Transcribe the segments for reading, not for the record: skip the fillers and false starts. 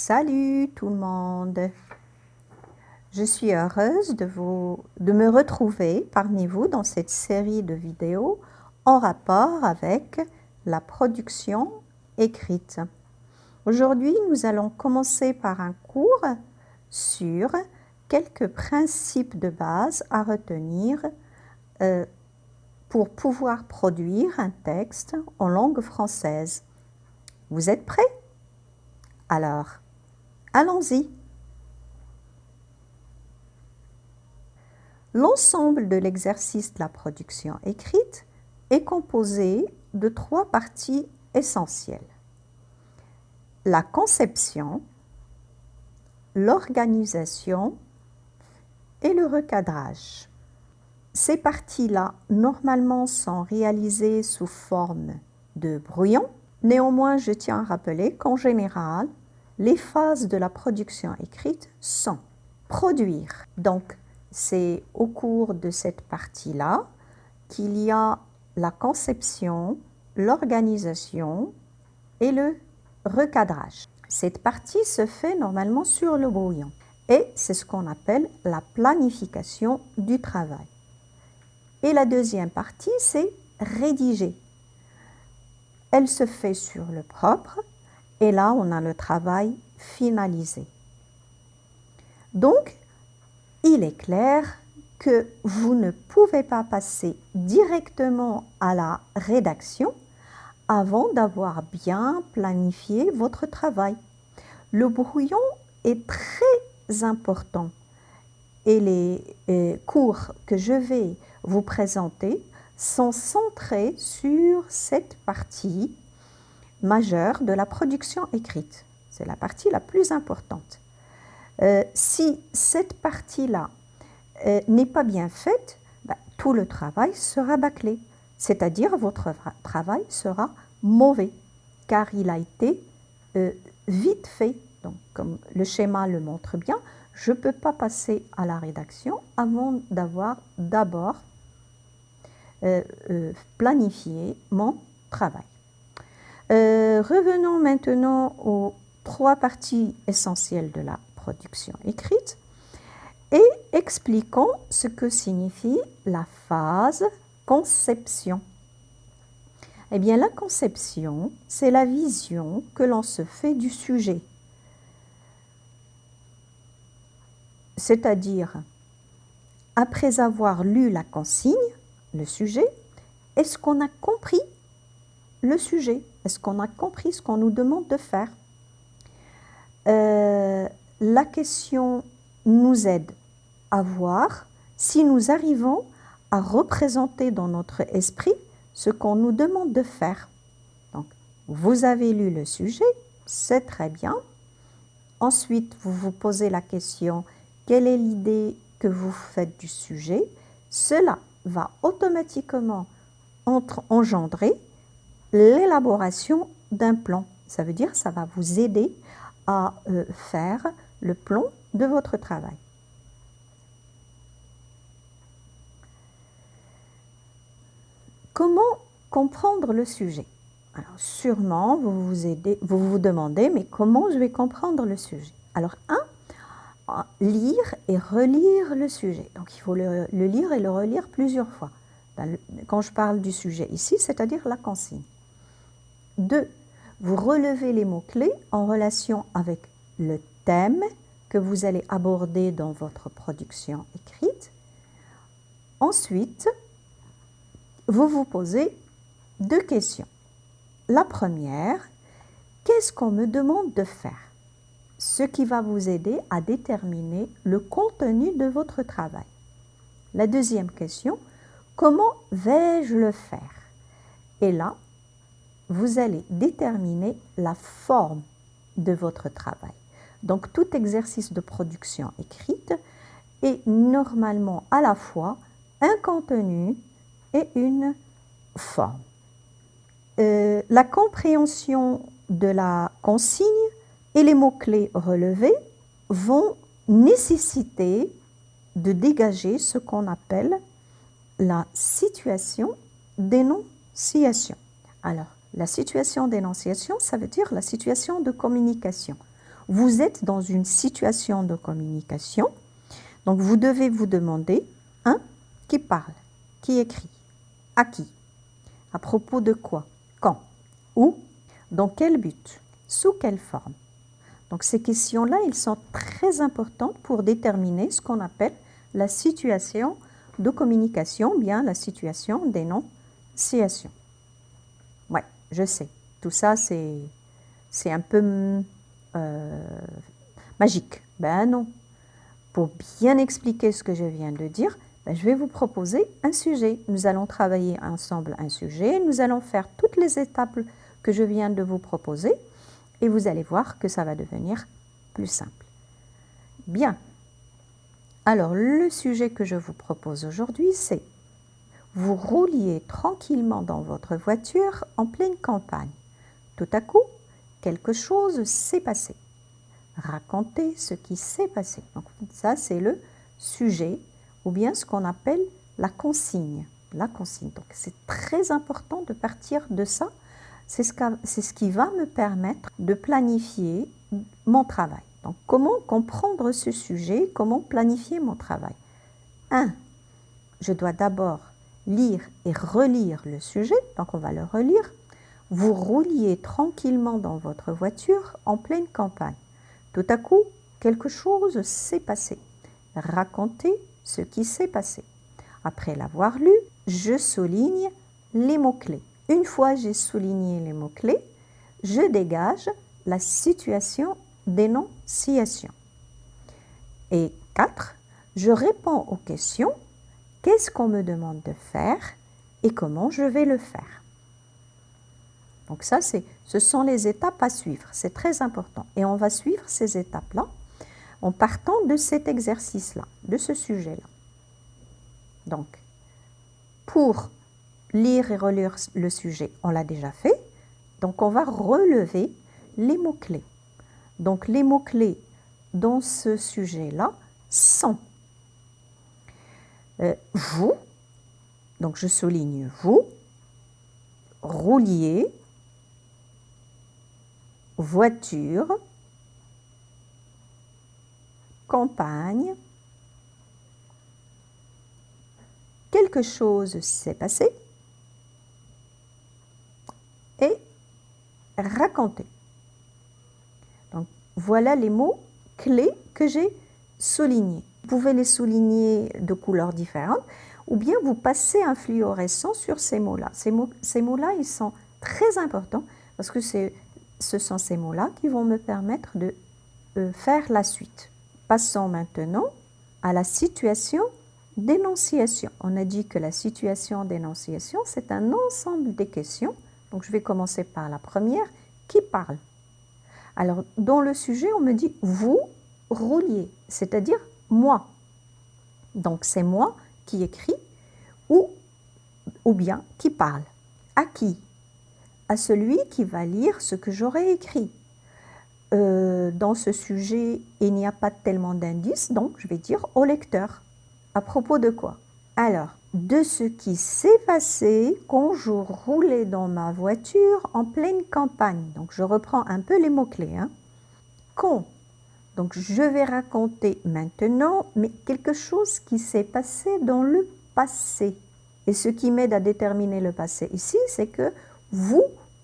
Salut tout le monde! Je suis heureuse de me retrouver parmi vous dans cette série de vidéos en rapport avec la production écrite. Aujourd'hui, nous allons commencer par un cours sur quelques principes de base à retenir pour pouvoir produire un texte en langue française. Vous êtes prêts? Alors, allons-y! L'ensemble de l'exercice de la production écrite est composé de 3 parties essentielles. La conception, l'organisation et le recadrage. Ces parties-là, normalement, sont réalisées sous forme de brouillon. Néanmoins, je tiens à rappeler qu'en général, les phases de la production écrite sont produire. Donc, c'est au cours de cette partie-là qu'il y a la conception, l'organisation et le recadrage. Cette partie se fait normalement sur le brouillon et c'est ce qu'on appelle la planification du travail. Et la deuxième partie, c'est rédiger. Elle se fait sur le propre et là, on a le travail finalisé. Donc, il est clair que vous ne pouvez pas passer directement à la rédaction avant d'avoir bien planifié votre travail. Le brouillon est très important et les cours que je vais vous présenter sont centrés sur cette partie majeure de la production écrite. C'est la partie la plus importante. Si cette partie-là n'est pas bien faite, tout le travail sera bâclé. C'est-à-dire votre travail sera mauvais, car il a été vite fait. Donc, comme le schéma le montre bien, je ne peux pas passer à la rédaction avant d'avoir d'abord planifié mon travail. Revenons maintenant aux 3 parties essentielles de la production écrite et expliquons ce que signifie la phase conception. Eh bien, la conception, c'est la vision que l'on se fait du sujet. C'est-à-dire, après avoir lu la consigne, le sujet, est-ce qu'on a compris le sujet? Est-ce qu'on a compris ce qu'on nous demande de faire? La question nous aide à voir si nous arrivons à représenter dans notre esprit ce qu'on nous demande de faire. Donc, vous avez lu le sujet, c'est très bien. Ensuite, vous vous posez la question, quelle est l'idée que vous faites du sujet? Cela va automatiquement engendrer l'élaboration d'un plan. Ça veut dire que ça va vous aider à faire le plan de votre travail. Comment comprendre le sujet? Alors, sûrement, vous vous demandez, mais comment je vais comprendre le sujet? Alors, lire et relire le sujet. Donc, il faut le lire et le relire plusieurs fois. Quand je parle du sujet ici, c'est-à-dire la consigne. 2. Vous relevez les mots-clés en relation avec le thème que vous allez aborder dans votre production écrite. Ensuite, vous vous posez 2 questions. La première, qu'est-ce qu'on me demande de faire? Ce qui va vous aider à déterminer le contenu de votre travail. La deuxième question, comment vais-je le faire? Et là, vous allez déterminer la forme de votre travail. Donc, tout exercice de production écrite est normalement à la fois un contenu et une forme. La compréhension de la consigne et les mots-clés relevés vont nécessiter de dégager ce qu'on appelle la situation d'énonciation. Alors, la situation d'énonciation, ça veut dire la situation de communication. Vous êtes dans une situation de communication, donc vous devez vous demander, qui parle, qui écrit, à qui, à propos de quoi, quand, où, dans quel but, sous quelle forme. Donc ces questions-là, elles sont très importantes pour déterminer ce qu'on appelle la situation de communication, bien la situation d'énonciation. Ouais, je sais, tout ça c'est un peu magique. Ben non. Pour bien expliquer ce que je viens de dire, je vais vous proposer un sujet. Nous allons travailler ensemble un sujet. Nous allons faire toutes les étapes que je viens de vous proposer et vous allez voir que ça va devenir plus simple. Bien. Alors, le sujet que je vous propose aujourd'hui, c'est vous rouliez tranquillement dans votre voiture en pleine campagne. Tout à coup, quelque chose s'est passé. Racontez ce qui s'est passé. Donc, ça, c'est le sujet ou bien ce qu'on appelle la consigne. La consigne. Donc, c'est très important de partir de ça. C'est ce qui va me permettre de planifier mon travail. Donc, comment comprendre ce sujet? Comment planifier mon travail? 1. Je dois d'abord lire et relire le sujet. Donc, on va le relire. Vous rouliez tranquillement dans votre voiture en pleine campagne. Tout à coup, quelque chose s'est passé. Racontez ce qui s'est passé. Après l'avoir lu, je souligne les mots-clés. Une fois j'ai souligné les mots-clés, je dégage la situation d'énonciation. Et 4, je réponds aux questions. Qu'est-ce qu'on me demande de faire et comment je vais le faire? Donc ça, ce sont les étapes à suivre. C'est très important. Et on va suivre ces étapes-là en partant de cet exercice-là, de ce sujet-là. Donc, pour lire et relire le sujet, on l'a déjà fait. Donc, on va relever les mots-clés. Donc, les mots-clés dans ce sujet-là sont vous, donc je souligne vous, roulier, voiture, campagne, quelque chose s'est passé et raconter. Donc voilà les mots clés que j'ai soulignés. Vous pouvez les souligner de couleurs différentes ou bien vous passez un fluorescent sur ces mots-là. Ces mots-là, ils sont très importants parce que ce sont ces mots-là qui vont me permettre de faire la suite. Passons maintenant à la situation d'énonciation. On a dit que la situation d'énonciation, c'est un ensemble des questions. Donc, je vais commencer par la première. Qui parle? Alors, dans le sujet, on me dit « vous rouliez », c'est-à-dire « moi ». Donc, c'est moi qui écris ou bien qui parle. À qui? À celui qui va lire ce que j'aurais écrit. Dans ce sujet, il n'y a pas tellement d'indices, donc je vais dire au lecteur. À propos de quoi? Alors, de ce qui s'est passé quand je roulais dans ma voiture en pleine campagne. Donc, je reprends un peu les mots-clés. Quand? Donc, je vais raconter maintenant, mais quelque chose qui s'est passé dans le passé. Et ce qui m'aide à déterminer le passé ici, c'est que vous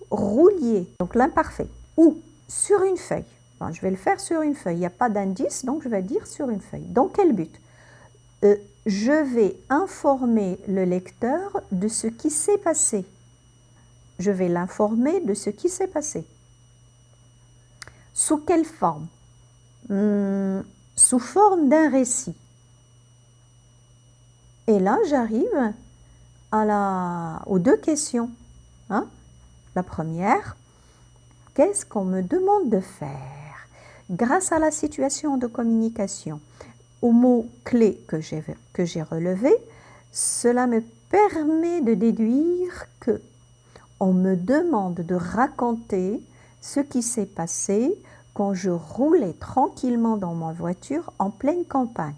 rouliez. Donc, l'imparfait. Où? Sur une feuille. Enfin, je vais le faire sur une feuille. Il n'y a pas d'indice, donc je vais dire sur une feuille. Dans quel but? Je vais informer le lecteur de ce qui s'est passé. Je vais l'informer de ce qui s'est passé. Sous quelle forme? Sous forme d'un récit. Et là, j'arrive aux deux questions. La première, qu'est-ce qu'on me demande de faire? Grâce à la situation de communication, aux mots-clés que j'ai relevés, cela me permet de déduire que on me demande de raconter ce qui s'est passé quand je roulais tranquillement dans ma voiture en pleine campagne.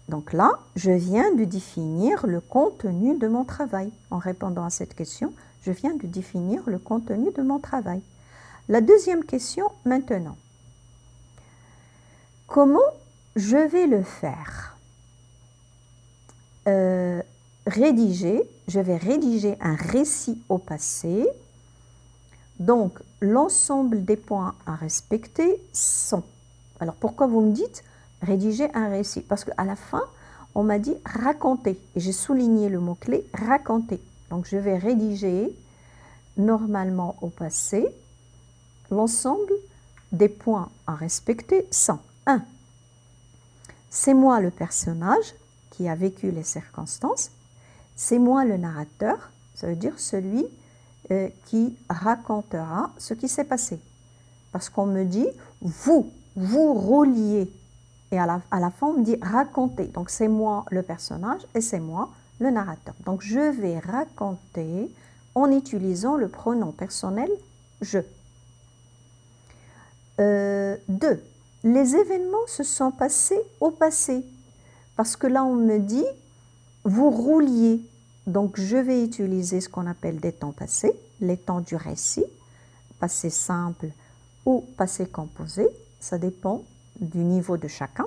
Donc là, je viens de définir le contenu de mon travail. En répondant à cette question, je viens de définir le contenu de mon travail. La deuxième question maintenant. Comment je vais le faire? Rédiger, je vais rédiger un récit au passé. Donc, l'ensemble des points à respecter sont. Alors, pourquoi vous me dites rédiger un récit? Parce qu'à la fin, on m'a dit raconter. Et j'ai souligné le mot-clé raconter. Donc, je vais rédiger normalement au passé l'ensemble des points à respecter sont 1. C'est moi le personnage qui a vécu les circonstances. C'est moi le narrateur, ça veut dire celui qui racontera ce qui s'est passé. Parce qu'on me dit, vous reliez. Et à la fin, on me dit raconter. Donc c'est moi le personnage et c'est moi le narrateur. Donc je vais raconter en utilisant le pronom personnel je. 2. Les événements se sont passés au passé. Parce que là, on me dit, vous rouliez. Donc, je vais utiliser ce qu'on appelle des temps passés, les temps du récit, passé simple ou passé composé. Ça dépend du niveau de chacun.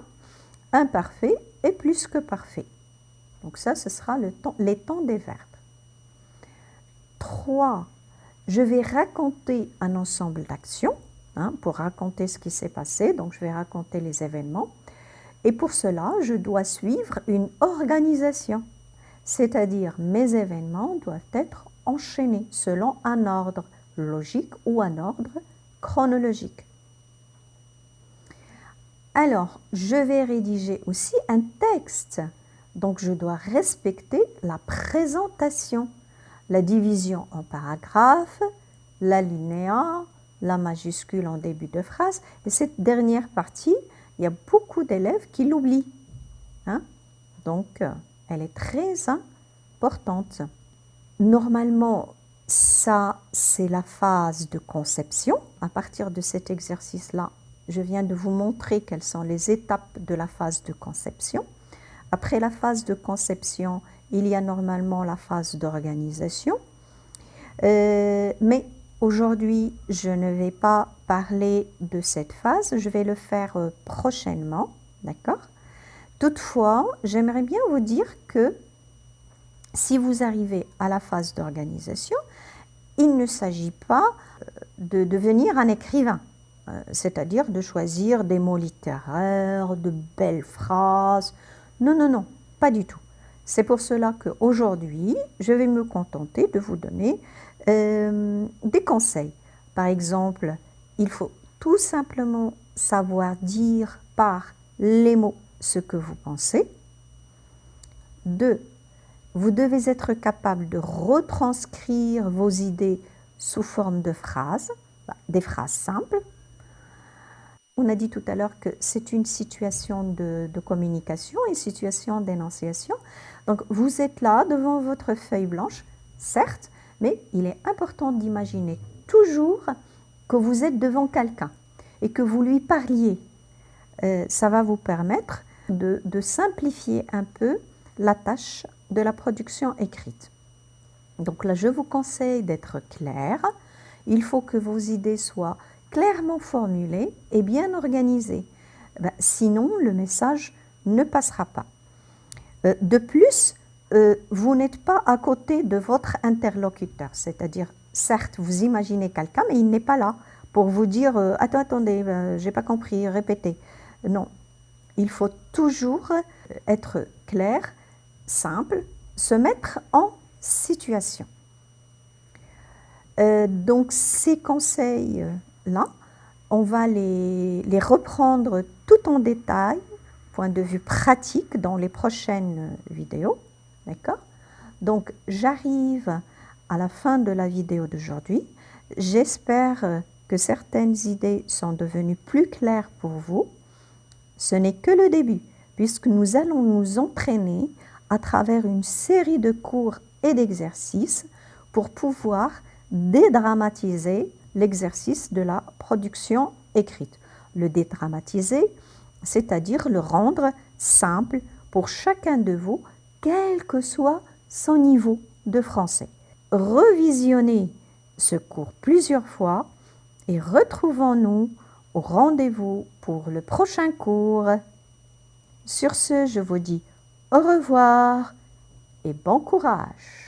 Imparfait et plus que parfait. Donc ça, ce sera les temps des verbes. 3. Je vais raconter un ensemble d'actions pour raconter ce qui s'est passé. Donc, je vais raconter les événements. Et pour cela, je dois suivre une organisation. C'est-à-dire, mes événements doivent être enchaînés selon un ordre logique ou un ordre chronologique. Alors, je vais rédiger aussi un texte. Donc, je dois respecter la présentation, la division en paragraphes, l'alinéa, la majuscule en début de phrase. Et cette dernière partie, il y a beaucoup d'élèves qui l'oublient. Donc, elle est très importante. Normalement, ça, c'est la phase de conception. À partir de cet exercice-là, je viens de vous montrer quelles sont les étapes de la phase de conception. Après la phase de conception, il y a normalement la phase d'organisation. Mais aujourd'hui, je ne vais pas parler de cette phase. Je vais le faire prochainement. D'accord ? Toutefois, j'aimerais bien vous dire que si vous arrivez à la phase d'organisation, il ne s'agit pas de devenir un écrivain, c'est-à-dire de choisir des mots littéraires, de belles phrases. Non, pas du tout. C'est pour cela qu'aujourd'hui, je vais me contenter de vous donner des conseils. Par exemple, il faut tout simplement savoir dire par les mots ce que vous pensez. 2. Vous devez être capable de retranscrire vos idées sous forme de phrases, des phrases simples. On a dit tout à l'heure que c'est une situation de communication, une situation d'énonciation. Donc, vous êtes là devant votre feuille blanche, certes, mais il est important d'imaginer toujours que vous êtes devant quelqu'un et que vous lui parliez. Ça va vous permettre de simplifier un peu la tâche de la production écrite. Donc là, je vous conseille d'être clair. Il faut que vos idées soient clairement formulées et bien organisées. Sinon, le message ne passera pas. De plus, vous n'êtes pas à côté de votre interlocuteur. C'est-à-dire, certes, vous imaginez quelqu'un, mais il n'est pas là pour vous dire « Attendez, j'ai pas compris, répétez ». Non, il faut toujours être clair, simple, se mettre en situation. Donc ces conseils-là, on va les reprendre tout en détail, point de vue pratique, dans les prochaines vidéos. D'accord ? Donc j'arrive à la fin de la vidéo d'aujourd'hui. J'espère que certaines idées sont devenues plus claires pour vous. Ce n'est que le début, puisque nous allons nous entraîner à travers une série de cours et d'exercices pour pouvoir dédramatiser l'exercice de la production écrite. Le dédramatiser, c'est-à-dire le rendre simple pour chacun de vous, quel que soit son niveau de français. Revisionnez ce cours plusieurs fois et retrouvons-nous au rendez-vous pour le prochain cours. Sur ce, je vous dis au revoir et bon courage.